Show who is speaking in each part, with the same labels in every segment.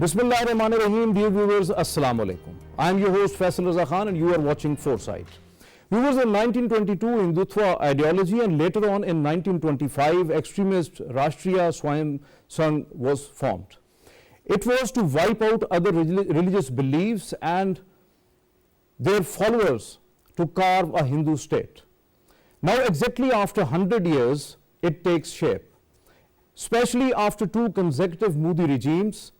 Speaker 1: Bismillahirrahmanirrahim, dear viewers, Assalamu alaikum. I am your host Faisal Raza Khan and you are watching Foresight. Viewers, in 1922, Hindutva ideology and later on in 1925, extremist Rashtriya Swayam Sangh was formed. It was to wipe out other religious beliefs and their followers to carve a Hindu state. Now, exactly after 100 years, it takes shape, especially after two consecutive Modi regimes.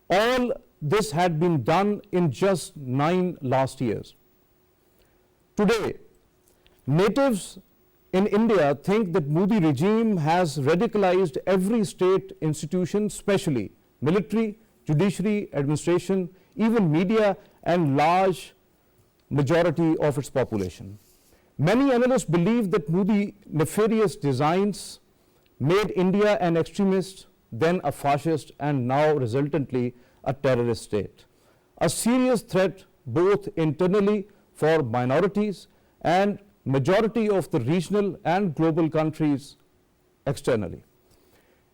Speaker 1: All this had been done in just 9 last years. Today, natives in India think that Modi regime has radicalized every state institution, especially military, judiciary, administration, even media, and large majority of its population. Many analysts believe that Modi nefarious designs made India an extremist, then a fascist, and now resultantly a terrorist state. A serious threat both internally for minorities and majority of the regional and global countries externally.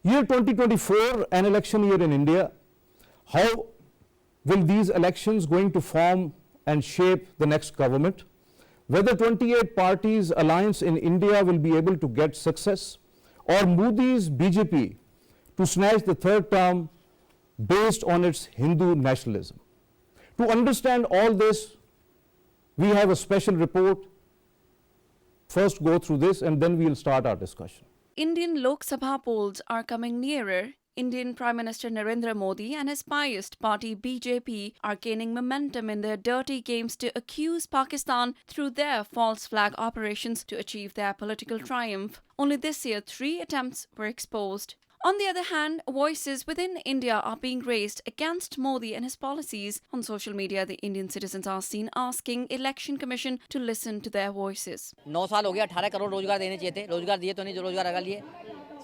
Speaker 1: Year 2024, an election year in India. How will these elections going to form and shape the next government? Whether 28 parties alliance in India will be able to get success, or Modi's BJP to snatch the third term based on its Hindu nationalism. To understand all this, we have a special report. First go through this and then we will start our discussion.
Speaker 2: Indian Lok Sabha polls are coming nearer. Indian Prime Minister Narendra Modi and his biased party BJP are gaining momentum in their dirty games to accuse Pakistan through their false flag operations to achieve their political triumph. Only this year, 3 attempts were exposed. On the other hand, voices within India are being raised against Modi and his policies. On social media, the Indian citizens are seen asking Election Commission to listen to their voices.
Speaker 3: 9 साल हो गया, 18 करोड़ रोजगार देने चाहिए थे, रोजगार दिए तो नहीं, जो रोजगार लगा लिए।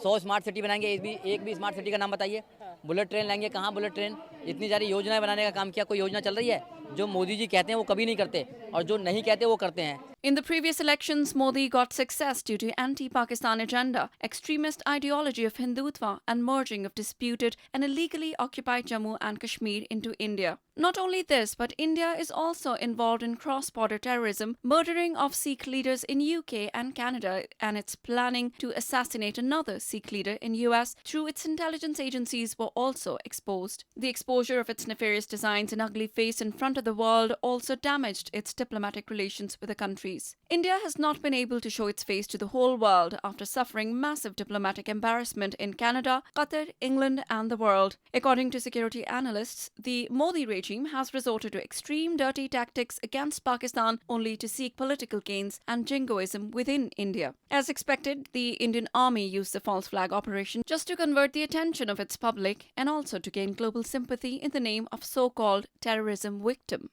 Speaker 3: 100 स्मार्ट सिटी बनाएंगे, एक भी स्मार्ट सिटी का नाम बताइए। बुलेट ट्रेन लाएंगे, कहाँ बुलेट ट्रेन? इतनी सारी योजनाएं बनाने का काम किया, कोई योजना चल रही है? जो मोदी जी कहते हैं वो कभी नहीं करते और जो नहीं कहते वो करते हैं।
Speaker 2: In the previous elections, Modi got success due to anti-Pakistan agenda, extremist ideology of Hindutva, and merging of disputed and illegally occupied Jammu and Kashmir into India. Not only this, but India is also involved in cross-border terrorism, murdering of Sikh leaders in UK and Canada, and its planning to assassinate another Sikh leader in US through its intelligence agencies were also exposed. The exposure of its nefarious designs and ugly face in front of the world also damaged its diplomatic relations with the countries. India has not been able to show its face to the whole world after suffering massive diplomatic embarrassment in Canada, Qatar, England, and the world. According to security analysts, the Modi regime has resorted to extreme dirty tactics against Pakistan only to seek political gains and jingoism within India. As expected, the Indian Army used the false flag operation just to convert the attention of its public and also to gain global sympathy in the name of so-called terrorism victim.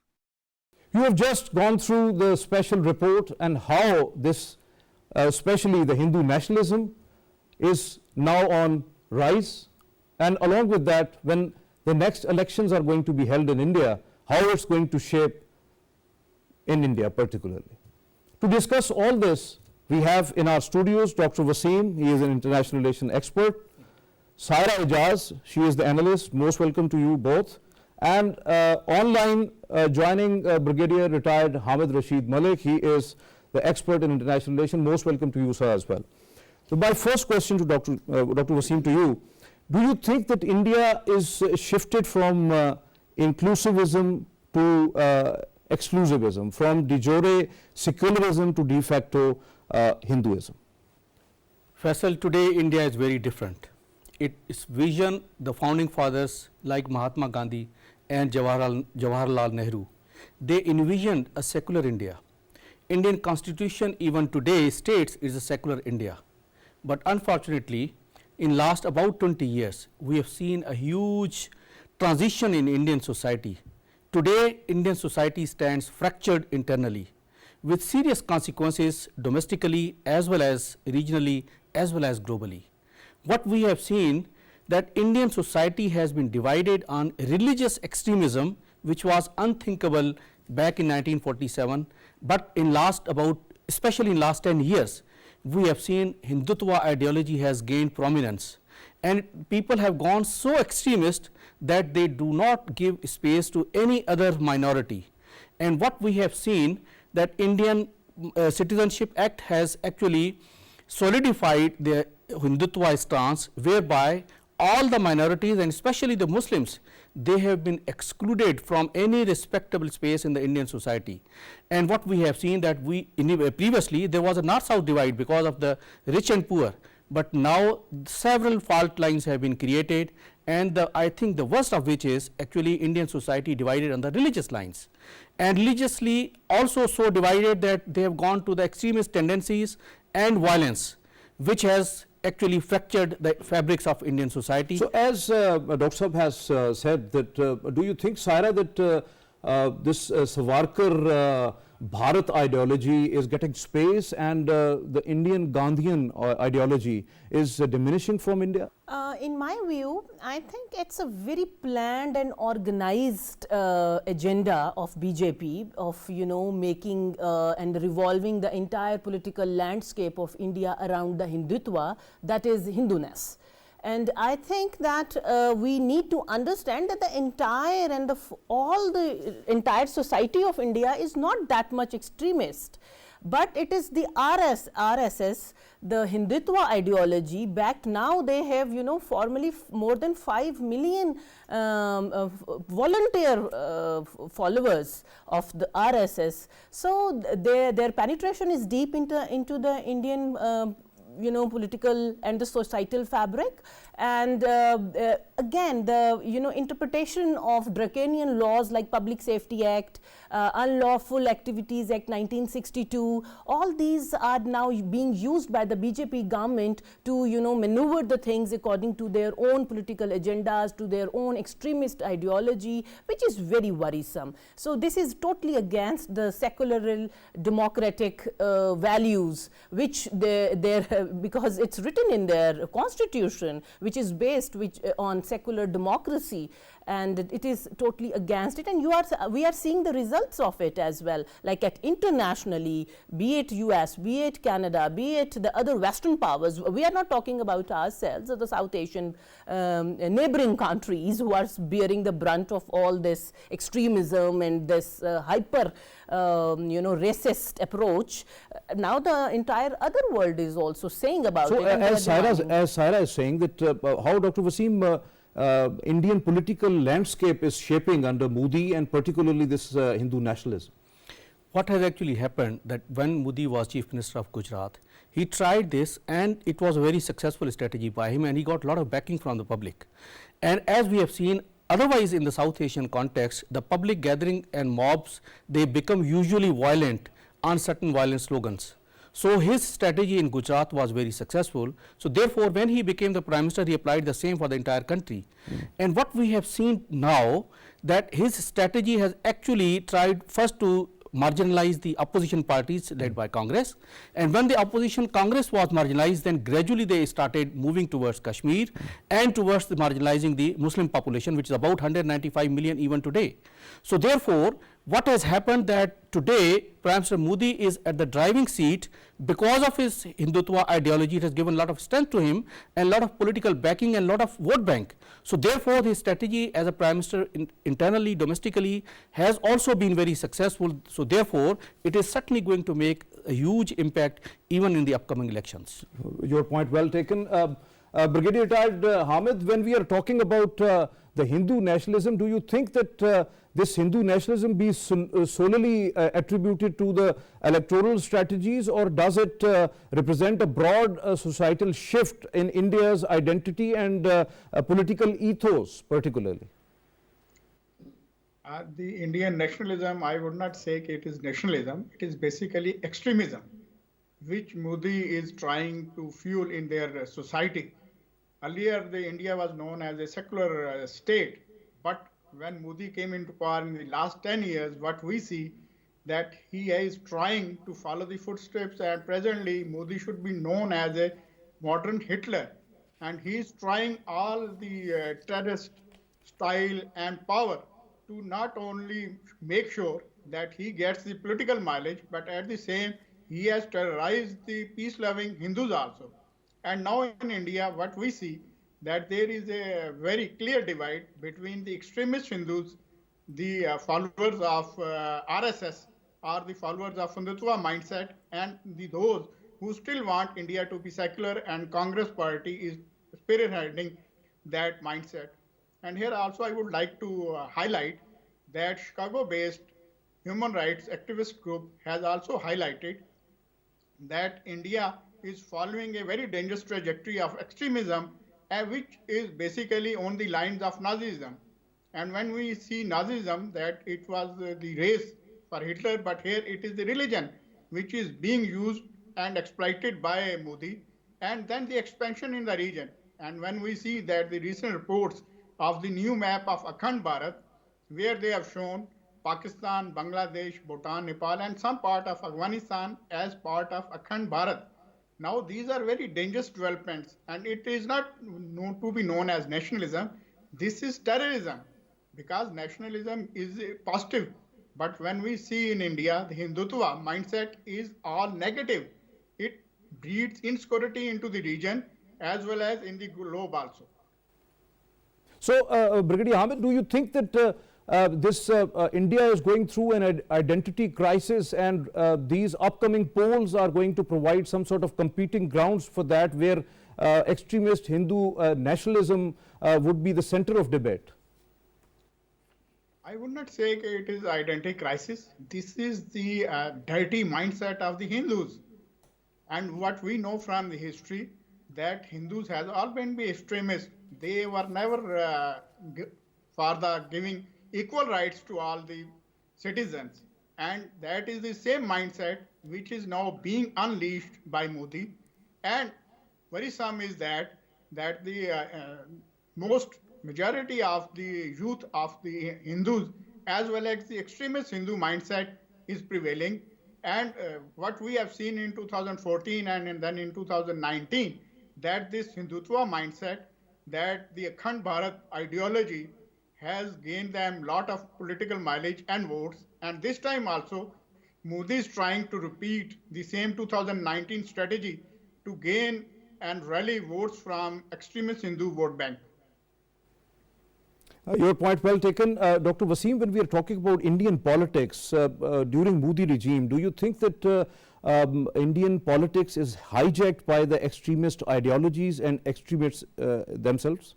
Speaker 1: You have just gone through the special report and how this, especially the Hindu nationalism, is now on rise, and along with that, when the next elections are going to be held in India, how it's going to shape in India particularly. To discuss all this, we have in our studios Dr. Wasim, he is an international relations expert, Saira Ijaz, she is the analyst, most welcome to you both, and online joining Brigadier retired Hamid Rashid Malik, he is the expert in international relations, most welcome to you sir as well. So my first question to Dr. Wasim, to you, do you think that India is shifted from inclusivism to exclusivism, from de jure secularism to de facto Hinduism?
Speaker 4: Faisal, today India is very different. Its vision, the founding fathers like Mahatma Gandhi and Jawaharlal Nehru, they envisioned a secular India. Indian constitution even today states it is a secular India. But unfortunately, in last about 20 years, we have seen a huge transition in Indian society. Today, Indian society stands fractured internally with serious consequences domestically as well as regionally as well as globally. What we have seen that Indian society has been divided on religious extremism, which was unthinkable back in 1947, but in last about, especially in last 10 years, we have seen Hindutva ideology has gained prominence, and people have gone so extremist that they do not give space to any other minority. And what we have seen, that Indian Citizenship Act has actually solidified the Hindutva stance, whereby all the minorities and especially the Muslims, they have been excluded from any respectable space in the Indian society. And what we have seen, that previously there was a north-south divide because of the rich and poor, but now several fault lines have been created, and I think the worst of which is actually Indian society divided on the religious lines, and religiously also so divided that they have gone to the extremist tendencies and violence, which has actually fractured the fabrics of Indian society.
Speaker 1: So, as Dr. Sahab has said, that do you think, Saira, that this Savarkar Bharat ideology is getting space, and the Indian Gandhian ideology is diminishing from India?
Speaker 5: In my view, I think it's a very planned and organized agenda of BJP of, you know, making and revolving the entire political landscape of India around the Hindutva, that is Hinduness. And I think that we need to understand that the entire and the entire society of India is not that much extremist, but it is the RSS, the Hindutva ideology backed. Now they have, you know, formally more than 5 million volunteer followers of the RSS. So their penetration is deep into the Indian you know, political and the societal fabric. And again, the, you know, interpretation of draconian laws like Public Safety Act, Unlawful Activities Act 1962, all these are now being used by the BJP government to, you know, maneuver the things according to their own political agendas, to their own extremist ideology, which is very worrisome. So this is totally against the secular democratic values, which because it's written in their constitution, which is based on secular democracy, and it is totally against it. And we are seeing the results of it as well, like internationally, be it US, be it Canada, be it the other Western powers. We are not talking about ourselves, or the South Asian neighboring countries who are bearing the brunt of all this extremism and this hyper you know, racist approach. Now the entire other world is also saying about it.
Speaker 1: So as Saira is saying, that how, Dr. Wasim, Indian political landscape is shaping under Modi, and particularly this Hindu nationalism?
Speaker 4: What has actually happened, that when Modi was Chief Minister of Gujarat, he tried this, and it was a very successful strategy by him, and he got a lot of backing from the public. And as we have seen, otherwise in the South Asian context, the public gathering and mobs, they become usually violent on certain violent slogans. So his strategy in Gujarat was very successful. So therefore, when he became the Prime Minister, he applied the same for the entire country. And what we have seen now, that his strategy has actually tried first to marginalize the opposition parties led by Congress, and when the opposition Congress was marginalized, then gradually they started moving towards Kashmir and towards the marginalizing the Muslim population, which is about 195 million even today. So therefore, what has happened, that today Prime Minister Modi is at the driving seat because of his Hindutva ideology. It has given a lot of strength to him and a lot of political backing and a lot of vote bank. So therefore, his strategy as a Prime Minister internally, domestically, has also been very successful. So therefore, it is certainly going to make a huge impact even in the upcoming elections.
Speaker 1: Your point well taken. Brigadier Retired Hamid, when we are talking about the Hindu nationalism, do you think that this Hindu nationalism be solely attributed to the electoral strategies, or does it represent a broad societal shift in India's identity and political ethos particularly?
Speaker 6: The Indian nationalism, I would not say it is nationalism, it is basically extremism, which Modi is trying to fuel in their society. Earlier, India was known as a secular state, but when Modi came into power in the last 10 years, what we see that he is trying to follow the footsteps, and presently Modi should be known as a modern Hitler, and he is trying all the terrorist style and power to not only make sure that he gets the political mileage, but at the same, he has terrorized the peace-loving Hindus also. And now in India, what we see, that there is a very clear divide between the extremist Hindus, the followers of RSS or the followers of Hindutva mindset, and those who still want India to be secular, and Congress party is spearheading that mindset. And here also I would like to highlight that Chicago-based human rights activist group has also highlighted that India is following a very dangerous trajectory of extremism, which is basically on the lines of Nazism. And when we see Nazism, that it was the race for Hitler, but here it is the religion which is being used and exploited by Modi, and then the expansion in the region. And when we see that the recent reports of the new map of Akhand Bharat, where they have shown Pakistan, Bangladesh, Bhutan, Nepal, and some part of Afghanistan as part of Akhand Bharat. Now, these are very dangerous developments, and it is not known to be known as nationalism. This is terrorism, because nationalism is positive. But when we see in India, the Hindutva mindset is all negative. It breeds insecurity into the region as well as in the globe also.
Speaker 1: So, Brigadier Hamid, do you think that India is going through an identity crisis, and these upcoming polls are going to provide some sort of competing grounds for that, where extremist Hindu nationalism would be the center of debate?
Speaker 6: I would not say it is identity crisis. This is the dirty mindset of the Hindus. And what we know from the history, that Hindus has all been extremists. They were never for the giving equal rights to all the citizens. And that is the same mindset which is now being unleashed by Modi. And worrisome is that the most majority of the youth of the Hindus as well as the extremist Hindu mindset is prevailing. And what we have seen in 2014 and then in 2019, that this Hindutva mindset, that the Akhand Bharat ideology has gained them a lot of political mileage and votes. And this time also, Modi is trying to repeat the same 2019 strategy to gain and rally votes from extremist Hindu vote bank.
Speaker 1: Your point well taken. Dr. Wasim, when we are talking about Indian politics during Modi regime, do you think that Indian politics is hijacked by the extremist ideologies and extremists themselves?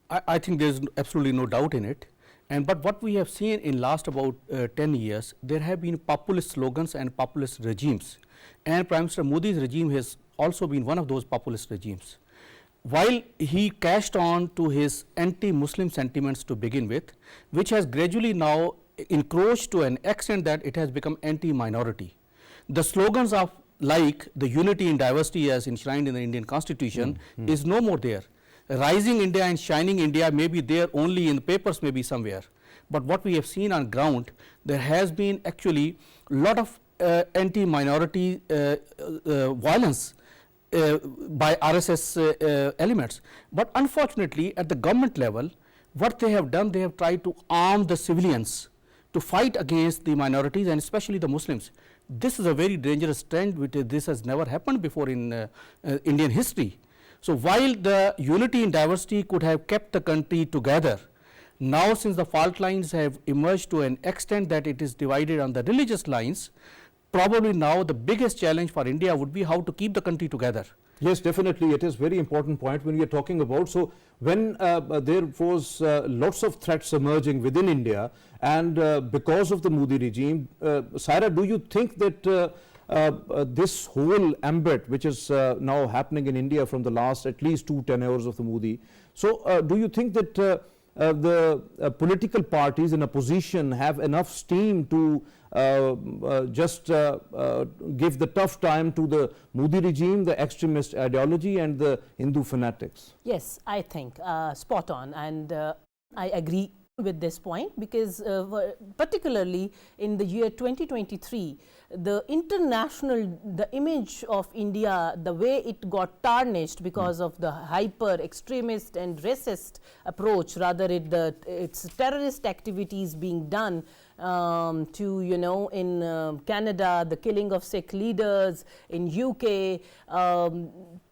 Speaker 4: I think there is absolutely no doubt in it. But what we have seen in last about 10 years, there have been populist slogans and populist regimes. And Prime Minister Modi's regime has also been one of those populist regimes. While he cashed on to his anti-Muslim sentiments to begin with, which has gradually now encroached to an extent that it has become anti-minority. The slogans of like the unity in diversity as enshrined in the Indian Constitution is no more there. Rising India and shining India may be there only in the papers, maybe somewhere. But what we have seen on ground, there has been actually a lot of anti-minority violence by RSS elements. But unfortunately, at the government level, what they have done, they have tried to arm the civilians to fight against the minorities and especially the Muslims. This is a very dangerous trend, which this has never happened before in Indian history. So, while the unity in diversity could have kept the country together, now since the fault lines have emerged to an extent that it is divided on the religious lines, probably now the biggest challenge for India would be how to keep the country together.
Speaker 1: Yes, definitely. It is very important point when we are talking about. So, when there was lots of threats emerging within India, and because of the Modi regime, Saira, do you think that this whole ambit which is now happening in India from the last at least 2 tenures of the Modi, so do you think that the political parties in opposition have enough steam to just give the tough time to the Modi regime, the extremist ideology and the Hindu fanatics?
Speaker 5: Yes, I think spot on, and I agree with this point, because particularly in the year 2023, the image of India, the way it got tarnished because of the hyper extremist and racist approach, rather its terrorist activities being done to, in Canada, the killing of Sikh leaders, in UK.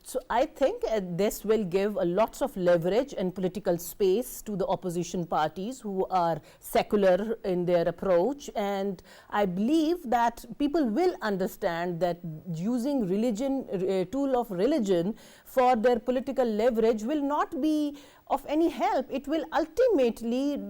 Speaker 5: So I think this will give a lots of leverage and political space to the opposition parties who are secular in their approach, and I believe that people will understand that using religion, tool of religion for their political leverage will not be of any help. It will ultimately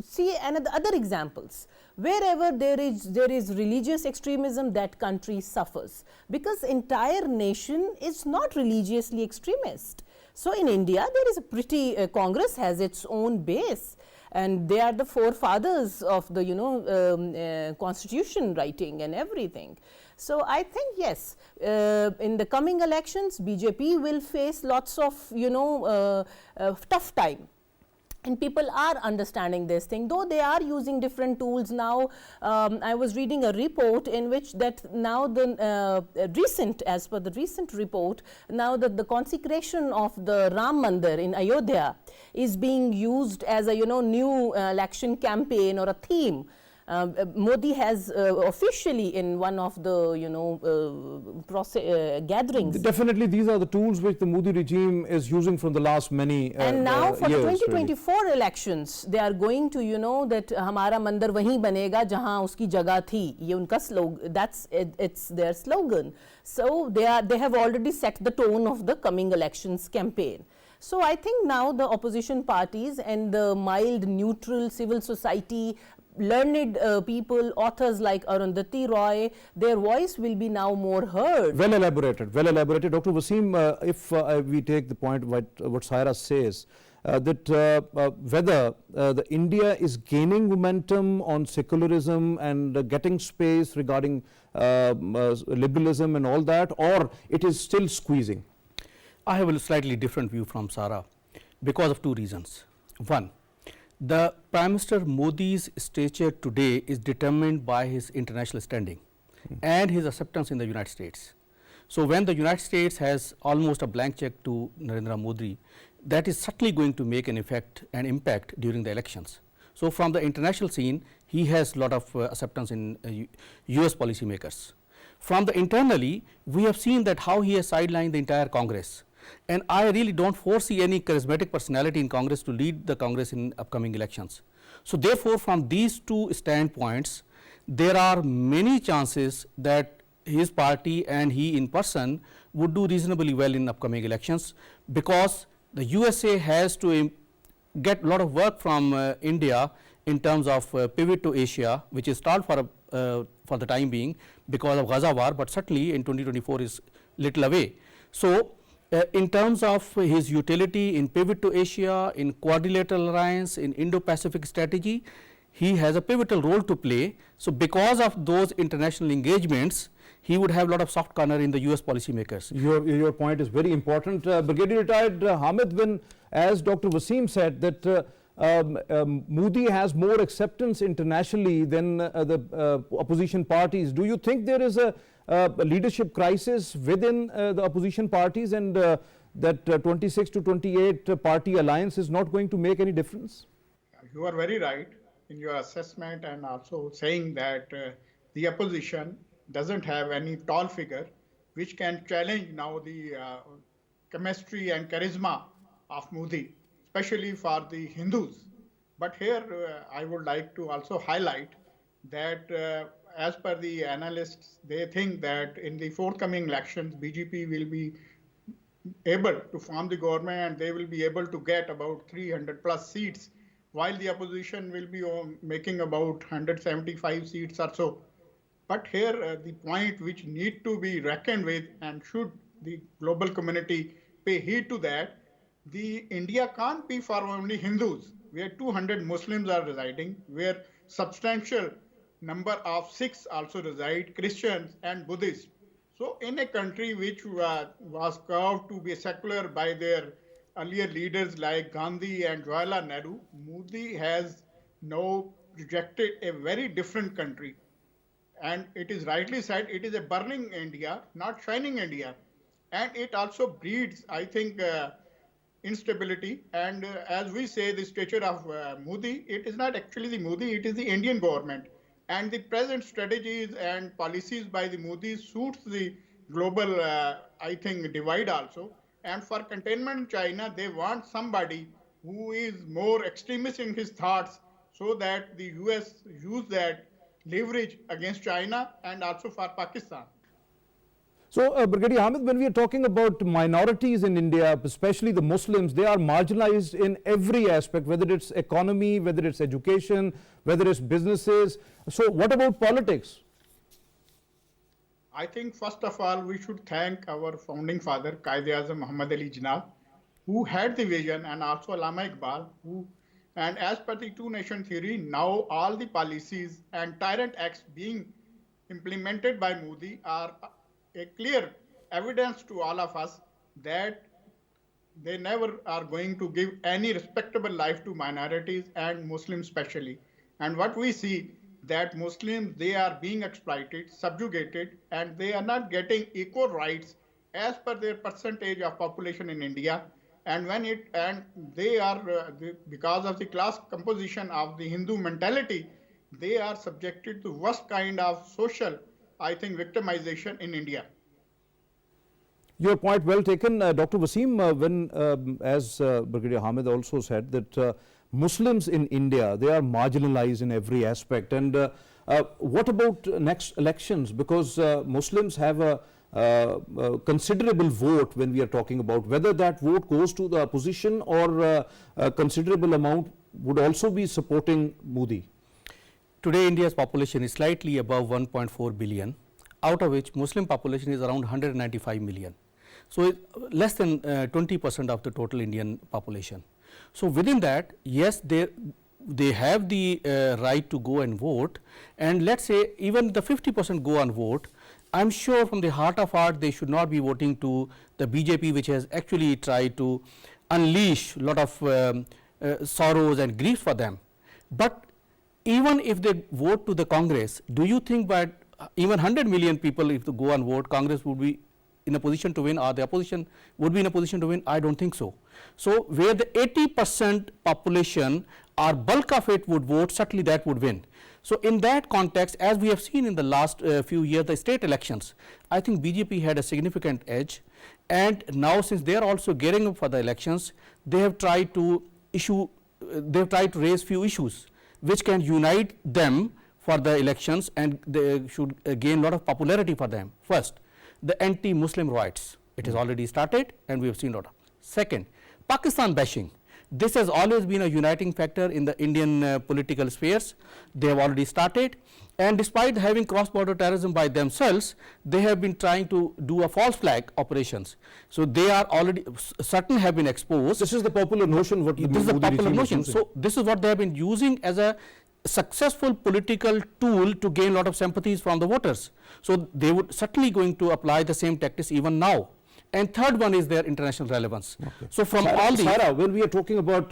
Speaker 5: see other examples. Wherever there is religious extremism, that country suffers, because entire nation is not religiously extremist. So in India, there is a pretty Congress has its own base, and they are the forefathers of the constitution writing and everything. So I think yes, in the coming elections, BJP will face lots of tough time. And people are understanding this thing, though they are using different tools now. I was reading a report in which that now the as per the recent report, now that the consecration of the Ram Mandir in Ayodhya is being used as a new election campaign or a theme. Modi has officially in one of the gatherings.
Speaker 1: Definitely, these are the tools which the Modi regime is using from the last many
Speaker 5: and now for
Speaker 1: years,
Speaker 5: the 2024 elections, they are going to that हमारा मंदिर वहीं बनेगा जहां उसकी जगह थी. ये उनका slogan. It's their slogan. So they have already set the tone of the coming elections campaign. So I think now the opposition parties and the mild, neutral civil society, learned people, authors like Arundhati Roy, their voice will be now more heard.
Speaker 1: Well elaborated, well elaborated. Dr. Wasim, if we take the point what Saira says, that whether the India is gaining momentum on secularism and getting space regarding liberalism and all that, or it is still squeezing?
Speaker 4: I have a slightly different view from Sara because of two reasons. One, the Prime Minister Modi's stature today is determined by his international standing and his acceptance in the United States. So when the United States has almost a blank check to Narendra Modi, that is certainly going to make an effect and impact during the elections. So from the international scene, he has a lot of acceptance in US policymakers. From the internally, we have seen that how he has sidelined the entire Congress. And I really don't foresee any charismatic personality in Congress to lead the Congress in upcoming elections. So therefore, from these two standpoints, there are many chances that his party and he in person would do reasonably well in upcoming elections, because the USA has to get a lot of work from India in terms of pivot to Asia, which is stalled for the time being because of Gaza war, but certainly in 2024 is little away. So in terms of his utility in pivot to Asia, in quadrilateral alliance, in Indo-Pacific strategy, he has a pivotal role to play. So because of those international engagements, he would have a lot of soft corner in the US policymakers.
Speaker 1: Your point is very important. Brigadier Retired Hamid, when, as Dr. Wasim said, that Modi has more acceptance internationally than the opposition parties, do you think there is a leadership crisis within the opposition parties, and that 26 to 28 party alliance is not going to make any difference?
Speaker 6: You are very right in your assessment, and also saying that the opposition doesn't have any tall figure which can challenge now the chemistry and charisma of Modi, especially for the Hindus. But here I would like to also highlight that as per the analysts, they think that in the forthcoming elections, BJP will be able to form the government and they will be able to get about 300 plus seats, while the opposition will be making about 175 seats or so. But here the point which need to be reckoned with, and should the global community pay heed to that, the India can't be for only Hindus, where 200 Muslims are residing, where substantial number of Sikhs also reside, Christians and Buddhists. So in a country which was carved to be secular by their earlier leaders like Gandhi and Jawaharlal Nehru, Modi has now projected a very different country. And it is rightly said, it is a burning India, not shining India. And it also breeds, I think, instability. And as we say, the stature of Modi, it is not actually the Modi, it is the Indian government. And the present strategies and policies by the Modi suits the global, I think, divide also. And for containment in China, they want somebody who is more extremist in his thoughts, so that the US use that leverage against China and also for Pakistan.
Speaker 1: So, Brigadier Hamid, when we are talking about minorities in India, especially the Muslims, they are marginalized in every aspect, whether it's economy, whether it's education, whether it's businesses. So, what about politics?
Speaker 6: I think first of all, we should thank our founding father, Qaid-e-Azam Muhammad Ali Jinnah, who had the vision, and also Allama Iqbal, and as per the two-nation theory, now all the policies and tyrant acts being implemented by Modi are a clear evidence to all of us that they never are going to give any respectable life to minorities and Muslims especially. And what we see, that Muslims, they are being exploited, subjugated, and they are not getting equal rights as per their percentage of population in India. And they are, because of the class composition of the Hindu mentality, they are subjected to worst kind of social, I think, victimization in India.
Speaker 1: Your point well taken, Dr. Wasim. As Brigadier Hamid also said, that Muslims in India, they are marginalized in every aspect. And what about next elections? Because Muslims have a considerable vote when we are talking about whether that vote goes to the opposition, or a considerable amount would also be supporting Modi.
Speaker 4: Today India's population is slightly above 1.4 billion, out of which Muslim population is around 195 million. So, less than 20% of the total Indian population. So, within that, yes, they have the right to go and vote, and let us say even the 50% go and vote, I am sure from the heart of heart they should not be voting to the BJP, which has actually tried to unleash a lot of sorrows and grief for them. But even if they vote to the Congress, do you think that even 100 million people, if they go and vote, Congress would be in a position to win, or the opposition would be in a position to win? I do not think so. So, where the 80% population or bulk of it would vote, certainly that would win. So, in that context, as we have seen in the last few years, the state elections, I think BJP had a significant edge, and now since they are also gearing up for the elections, they have tried to raise few issues which can unite them for the elections, and they should gain a lot of popularity for them. First, the anti-Muslim riots, it has already started and we have seen a lot of. Second, Pakistan bashing. This has always been a uniting factor in the Indian political spheres. They have already started, and despite having cross-border terrorism by themselves, they have been trying to do a false flag operations. So, they are already, certain have been exposed.
Speaker 1: This is the popular notion.
Speaker 4: This is the popular notion. So, this is what they have been using as a successful political tool to gain a lot of sympathies from the voters. So, they would certainly going to apply the same tactics even now. And third one is their international relevance. Okay. So, from all these,
Speaker 1: Sarah, when we are talking about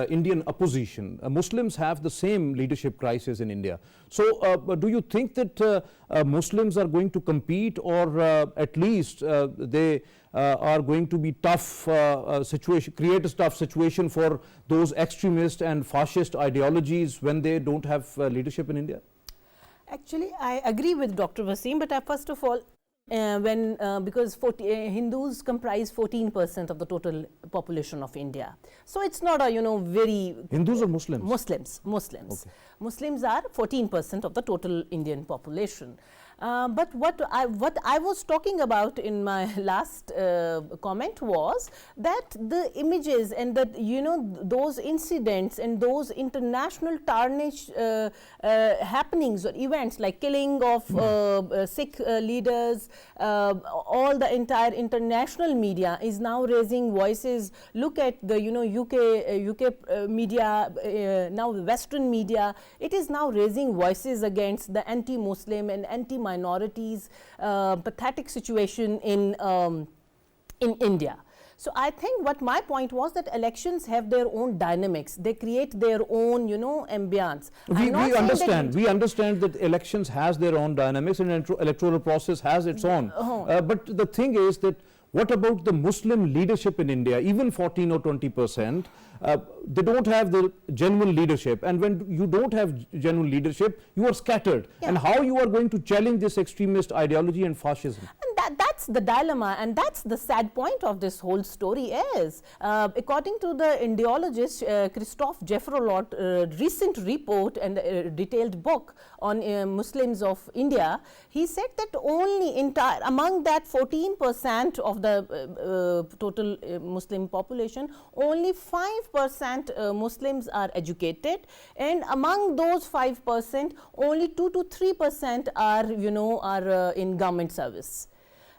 Speaker 1: Indian opposition, Muslims have the same leadership crisis in India. So, do you think that Muslims are going to compete, or at least they are going to be tough situation, create a tough situation for those extremist and fascist ideologies when they don't have leadership in India?
Speaker 5: Actually, I agree with Dr. Wasim, but first of all, because Hindus comprise 14% of the total population of India. So, it is not a very
Speaker 1: Hindus or Muslims?
Speaker 5: Muslims.
Speaker 1: Okay.
Speaker 5: Muslims are 14% of the total Indian population. But what I was talking about in my last comment was that the images and that those incidents and those international tarnish happenings or events like killing of Sikh leaders, all the entire international media is now raising voices. Look at the UK media, now the Western media, it is now raising voices against the anti-Muslim and anti-minorities pathetic situation in India. So, I think what my point was that elections have their own dynamics, they create their own ambience.
Speaker 1: We understand that elections has their own dynamics and electoral process has its own. But the thing is that what about the Muslim leadership in India, even 14 or 20%? They don't have the genuine leadership, and when you don't have genuine leadership, you are scattered.
Speaker 5: Yeah.
Speaker 1: And how you are going to challenge this extremist ideology and fascism?
Speaker 5: And that's the dilemma, and that's the sad point of this whole story is, according to the Indiologist Christophe Zafarwal recent report and detailed book on Muslims of India, he said that only among that 14% of the total Muslim population, only 5% Muslims are educated, and among those 5%, only 2 to 3% are in government service.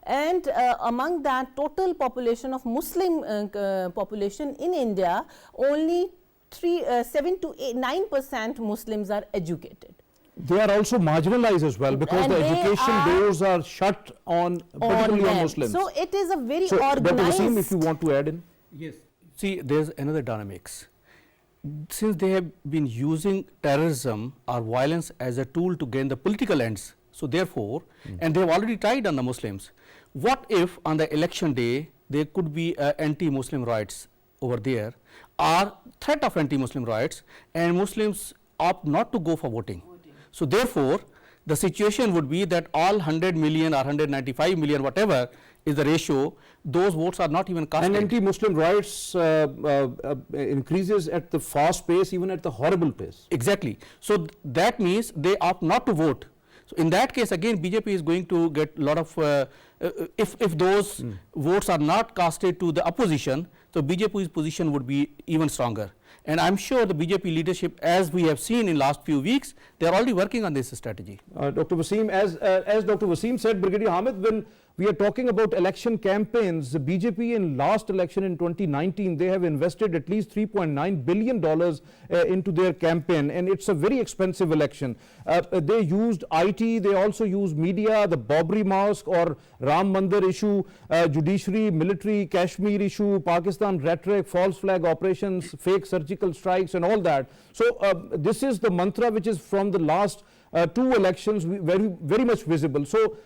Speaker 5: And among that total population of Muslim population in India, only 7 to 9% Muslims are educated.
Speaker 1: They are also marginalized as well, because
Speaker 5: And
Speaker 1: the
Speaker 5: they
Speaker 1: education
Speaker 5: are
Speaker 1: doors are shut on, particularly on
Speaker 5: them.
Speaker 1: Muslims.
Speaker 5: So it is a very
Speaker 1: So, Dr.
Speaker 5: organized.
Speaker 1: Wasim, if you want to add in.
Speaker 4: Yes. See, there's another dynamics. Since they have been using terrorism or violence as a tool to gain the political ends, so therefore, and they have already tried on the Muslims. What if on the election day there could be anti-Muslim riots over there, or threat of anti-Muslim riots, and Muslims opt not to go for voting? So therefore, the situation would be that all 100 million or 195 million, whatever is the ratio, those votes are not even casted.
Speaker 1: And anti-Muslim riots increases at the fast pace, even at the horrible pace.
Speaker 4: Exactly. So that means they opt not to vote. So in that case, again, BJP is going to get a lot of, if those votes are not casted to the opposition, so BJP's position would be even stronger. And I'm sure the BJP leadership, as we have seen in last few weeks, they are already working on this strategy.
Speaker 1: Dr. Wasim, as Dr. Wasim said, Brigadier Hamid, when we are talking about election campaigns, the BJP in last election in 2019, they have invested at least $3.9 billion into their campaign, and it's a very expensive election. They used IT, they also used media, the Babri Mosque or Ram Mandir issue, judiciary, military, Kashmir issue, Pakistan rhetoric, false flag operations, fake surgical strikes and all that. So this is the mantra which is from the last two elections very much visible. So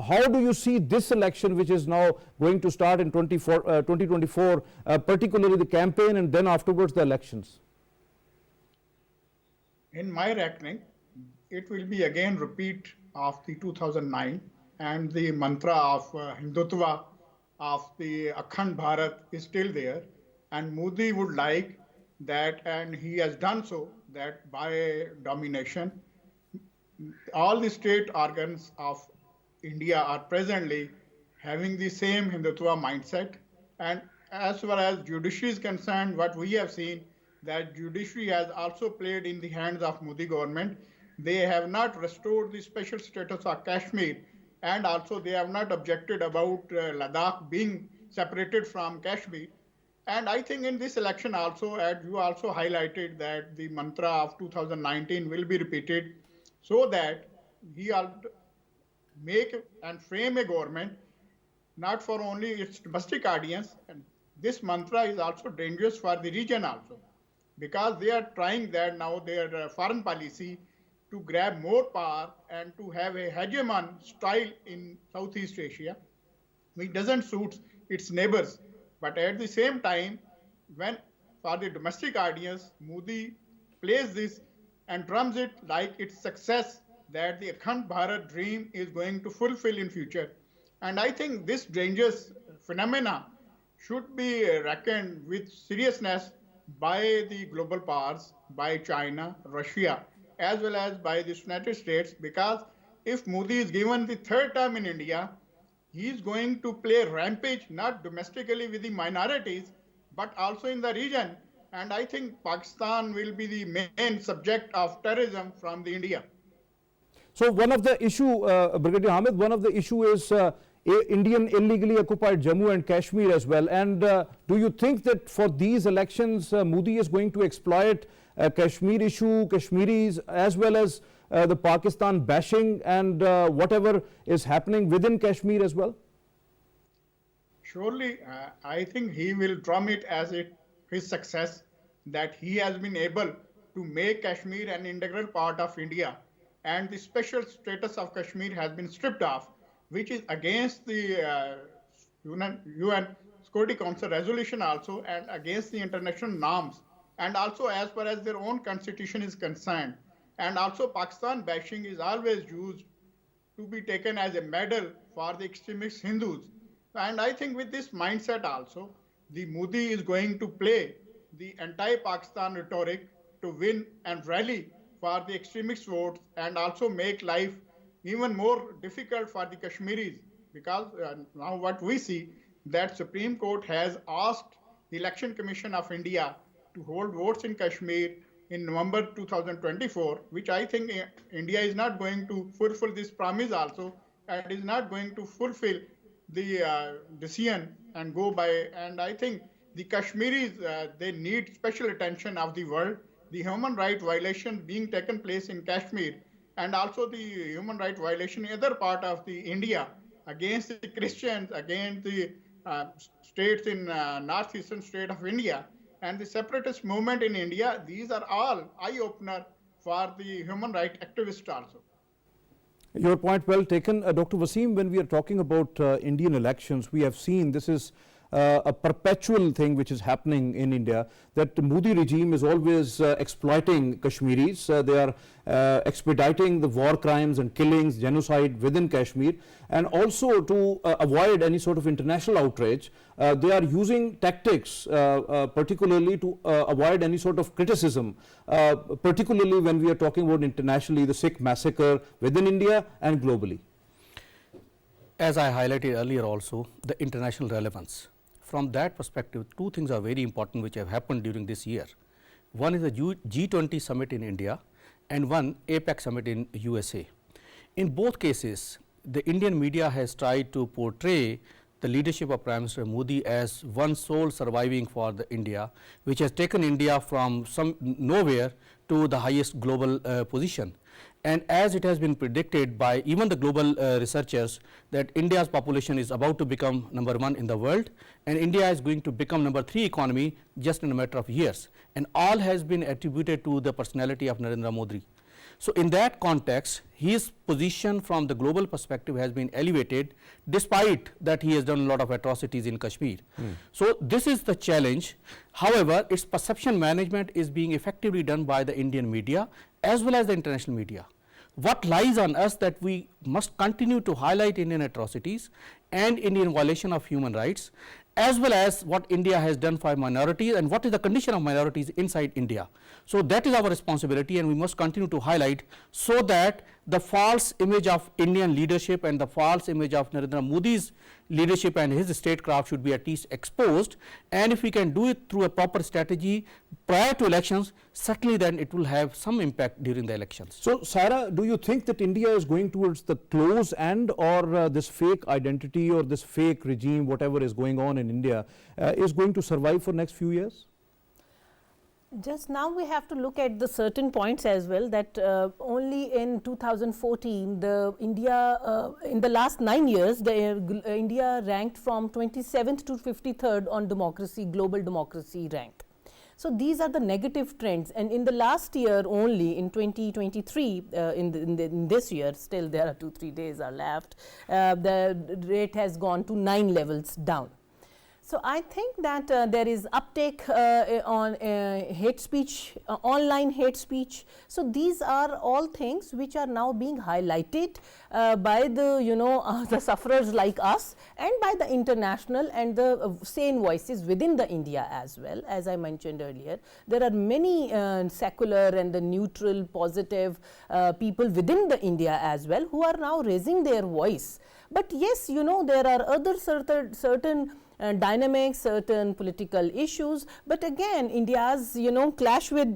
Speaker 1: how do you see this election, which is now going to start in 2024, particularly the campaign and then afterwards the elections?
Speaker 6: In my reckoning, it will be again repeat of the 2009, and the mantra of Hindutva, of the Akhand Bharat is still there, and Modi would like that, and he has done so, that by domination, all the state organs of India are presently having the same Hindutva mindset. And as far as judiciary is concerned, what we have seen, that judiciary has also played in the hands of Modi government. They have not restored the special status of Kashmir, and also they have not objected about Ladakh being separated from Kashmir. And I think in this election also, as you also highlighted, that the mantra of 2019 will be repeated, so that he will make and frame a government not for only its domestic audience, and this mantra is also dangerous for the region also, because they are trying that now their foreign policy to grab more power and to have a hegemon style in Southeast Asia, which doesn't suit its neighbors. But at the same time, when for the domestic audience, Modi plays this and drums it like its success, that the Akhand Bharat dream is going to fulfill in future. And I think this dangerous phenomena should be reckoned with seriousness by the global powers, by China, Russia, as well as by the United States, because if Modi is given the third term in India, he is going to play rampage, not domestically with the minorities, but also in the region. And I think Pakistan will be the main subject of terrorism from the India.
Speaker 1: So one of the issue, Brigadier Hamid, one of the issue is Indian illegally occupied Jammu and Kashmir as well. And do you think that for these elections, Modi is going to exploit Kashmir issue, Kashmiris, as well as the Pakistan bashing and whatever is happening within Kashmir as well?
Speaker 6: Surely, I think he will drum it as his success, that he has been able to make Kashmir an integral part of India, and the special status of Kashmir has been stripped off, which is against the UN Security Council resolution also, and against the international norms, and also as far as their own constitution is concerned. And also Pakistan bashing is always used to be taken as a medal for the extremist Hindus. And I think with this mindset also, the Modi is going to play the anti-Pakistan rhetoric to win and rally for the extremist votes, and also make life even more difficult for the Kashmiris, because now what we see that Supreme Court has asked the Election Commission of India to hold votes in Kashmir in November 2024, which I think India is not going to fulfill this promise also, and is not going to fulfill the decision and go by. And I think the Kashmiris, they need special attention of the world. The human rights violation being taken place in Kashmir, and also the human rights violation in other part of the India against the Christians, against the states in northeastern state of India, and the separatist movement in India, these are all eye-opener for the human rights activists also.
Speaker 1: Your point well taken. Dr. Wasim, when we are talking about Indian elections, we have seen this is a perpetual thing which is happening in India, that the Modi regime is always exploiting Kashmiris. They are expediting the war crimes and killings, genocide within Kashmir, and also to avoid any sort of international outrage, they are using tactics particularly to avoid any sort of criticism, particularly when we are talking about internationally the Sikh massacre within India and globally.
Speaker 4: As I highlighted earlier also, the international relevance. From that perspective, two things are very important which have happened during this year. One is the G20 summit in India, and one APEC summit in USA. In both cases, the Indian media has tried to portray the leadership of Prime Minister Modi as one sole surviving for the India, which has taken India from some nowhere to the highest global position. And as it has been predicted by even the global researchers, that India's population is about to become #1 in the world, and India is going to become #3 economy just in a matter of years, and all has been attributed to the personality of Narendra Modi. So in that context, his position from the global perspective has been elevated, despite that he has done a lot of atrocities in Kashmir. So this is the challenge. However, its perception management is being effectively done by the Indian media as well as the international media. What lies on us that we must continue to highlight Indian atrocities and Indian violation of human rights, as well as what India has done for minorities and what is the condition of minorities inside India. So that is our responsibility, and we must continue to highlight, so that the false image of Indian leadership and the false image of Narendra Modi's leadership and his statecraft should be at least exposed. And if we can do it through a proper strategy prior to elections, certainly then it will have some impact during the elections.
Speaker 1: So, Sarah, do you think that India is going towards the close end, or this fake identity or this fake regime, whatever is going on in India, is going to survive for next few years?
Speaker 5: Just now we have to look at the certain points as well, that only in 2014 the India in the last 9 years India ranked from 27th to 53rd on democracy, global democracy rank. So these are the negative trends, and in the last year only, in 2023, in this year, still there are 2-3 days are left, the rate has gone to 9 levels down. So I think that there is uptake on hate speech, online hate speech. So these are all things which are now being highlighted by the the sufferers like us, and by the international and the sane voices within the India as well. As I mentioned earlier, there are many secular and the neutral, positive people within the India as well, who are now raising their voice. But yes, there are other certain dynamics, certain political issues, but again India's clash with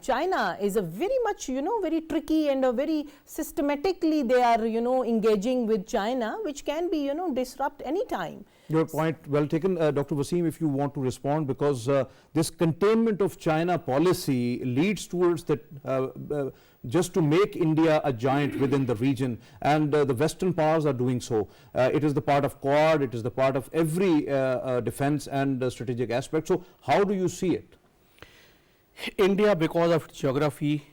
Speaker 5: China is a very much very tricky, and a very systematically they are engaging with China, which can be disrupt any time.
Speaker 1: Your point well taken. Dr. Wasim, if you want to respond, because this containment of China policy leads towards that just to make India a giant within the region, and the Western powers are doing so. It is the part of Quad, it is the part of every defense and strategic aspect. So how do you see it?
Speaker 4: India, because of geography,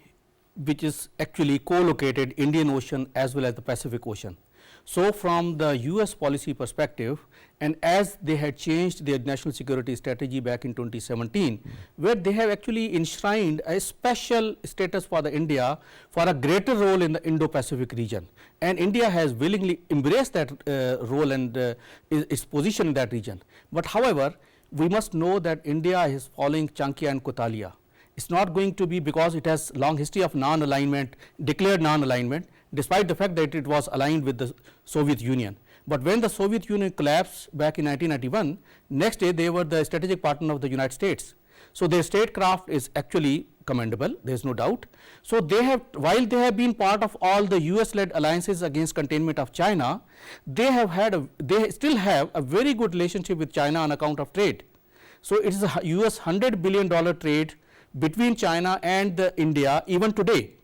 Speaker 4: which is actually co-located Indian Ocean as well as the Pacific Ocean. So, from the US policy perspective, and as they had changed their national security strategy back in 2017, where they have actually enshrined a special status for the India for a greater role in the Indo-Pacific region, and India has willingly embraced that role and its position in that region. But however, we must know that India is following Chanakya and Kotalia. It's not going to be, because it has long history of non-alignment, declared non-alignment, despite the fact that it was aligned with the Soviet Union. But when the Soviet Union collapsed back in 1991, next day they were the strategic partner of the United States. So, their statecraft is actually commendable, there is no doubt. So, they have, while they have been part of all the US led alliances against containment of China, they have had they still have a very good relationship with China on account of trade. So, it is a US $100 billion trade between China and India even today.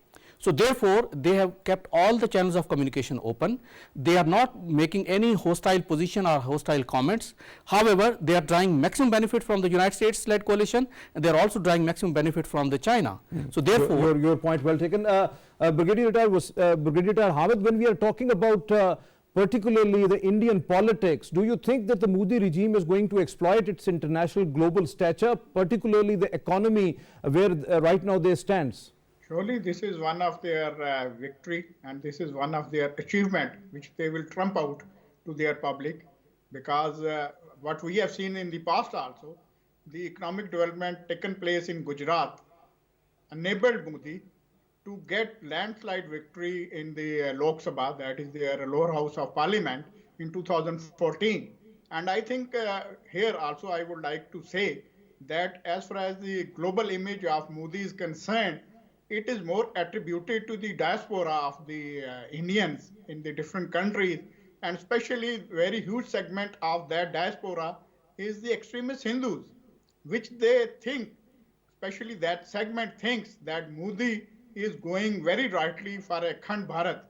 Speaker 4: So, therefore, they have kept all the channels of communication open. They are not making any hostile position or hostile comments. However, they are drawing maximum benefit from the United States led coalition, and they are also drawing maximum benefit from the China. So, therefore,
Speaker 1: your point well taken. Brigadier Retired Hamid, when we are talking about particularly the Indian politics, do you think that the Modi regime is going to exploit its international global stature, particularly the economy where right now they stands?
Speaker 6: Surely this is one of their victory, and this is one of their achievement which they will trump out to their public, because what we have seen in the past also, the economic development taken place in Gujarat enabled Modi to get landslide victory in the Lok Sabha, that is their lower house of parliament, in 2014. And I think here also I would like to say that as far as the global image of Modi is concerned, it is more attributed to the diaspora of the Indians in the different countries, and especially very huge segment of that diaspora is the extremist Hindus, which they think, especially that segment thinks that Modi is going very rightly for a Khand Bharat,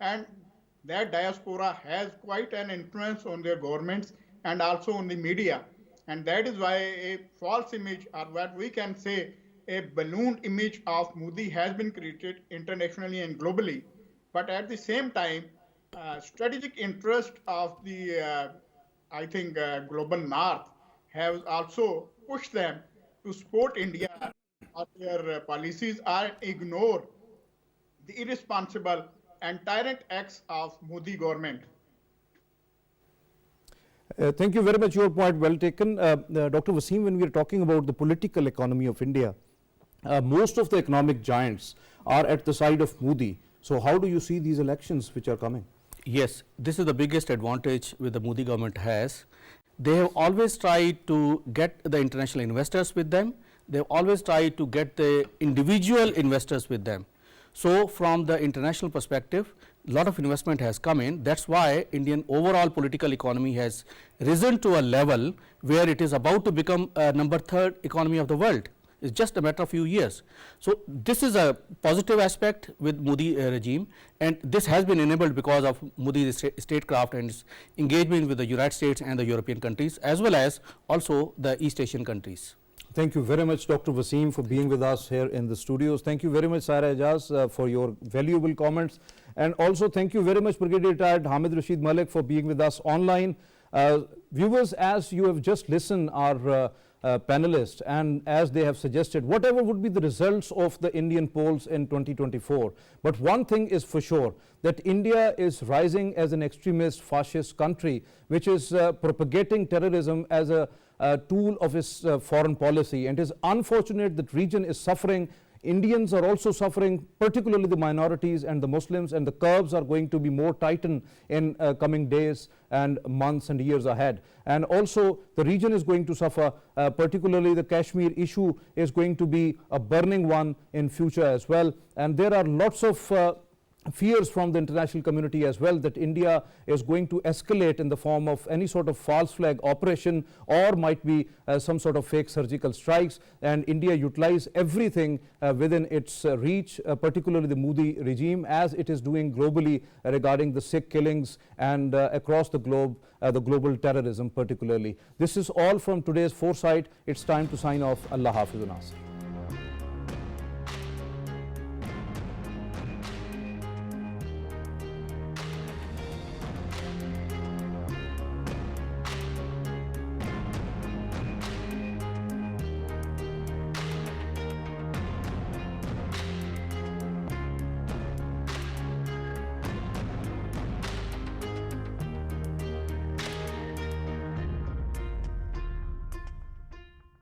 Speaker 6: and that diaspora has quite an influence on their governments and also on the media, and that is why a false image, or what we can say a ballooned image of Modi, has been created internationally and globally. But at the same time, strategic interest of the, I think, global north has also pushed them to support India or their policies and ignore the irresponsible and tyrant acts of Modi government.
Speaker 1: Thank you very much. Your point well taken. Dr. Wasim, when we are talking about the political economy of India, most of the economic giants are at the side of Modi. So, how do you see these elections which are coming?
Speaker 4: yes, this is the biggest advantage which the Modi government has. They have always tried to get the international investors with them. They have always tried to get the individual investors with them. So, from the international perspective, a lot of investment has come in. That is why Indian overall political economy has risen to a level where it is about to become number 3rd economy of the world. It is just a matter of few years. So, this is a positive aspect with Modi regime, and this has been enabled because of Modi's statecraft and its engagement with the United States and the European countries, as well as also the East Asian countries.
Speaker 1: Thank you very much, Dr. Wasim, for being with us here in the studios. Thank you very much, Saira Ejaz, for your valuable comments. And also thank you very much, Brigadier Retired Hamid Rashid Malik, for being with us online. Viewers, as you have just listened, our panelists, and as they have suggested, whatever would be the results of the Indian polls in 2024. But one thing is for sure, that India is rising as an extremist fascist country, which is propagating terrorism as a tool of its foreign policy, and it is unfortunate that region is suffering. Indians are also suffering, particularly the minorities and the Muslims, and the curbs are going to be more tightened in coming days and months and years ahead. And also the region is going to suffer, particularly the Kashmir issue is going to be a burning one in future as well. And there are lots of fears from the international community as well, that India is going to escalate in the form of any sort of false flag operation, or might be some sort of fake surgical strikes, and India utilize everything within its reach, particularly the Modi regime, as it is doing globally regarding the Sikh killings and across the globe, the global terrorism particularly. This is all from today's Foresight. It's time to sign off. Allah Hafiz.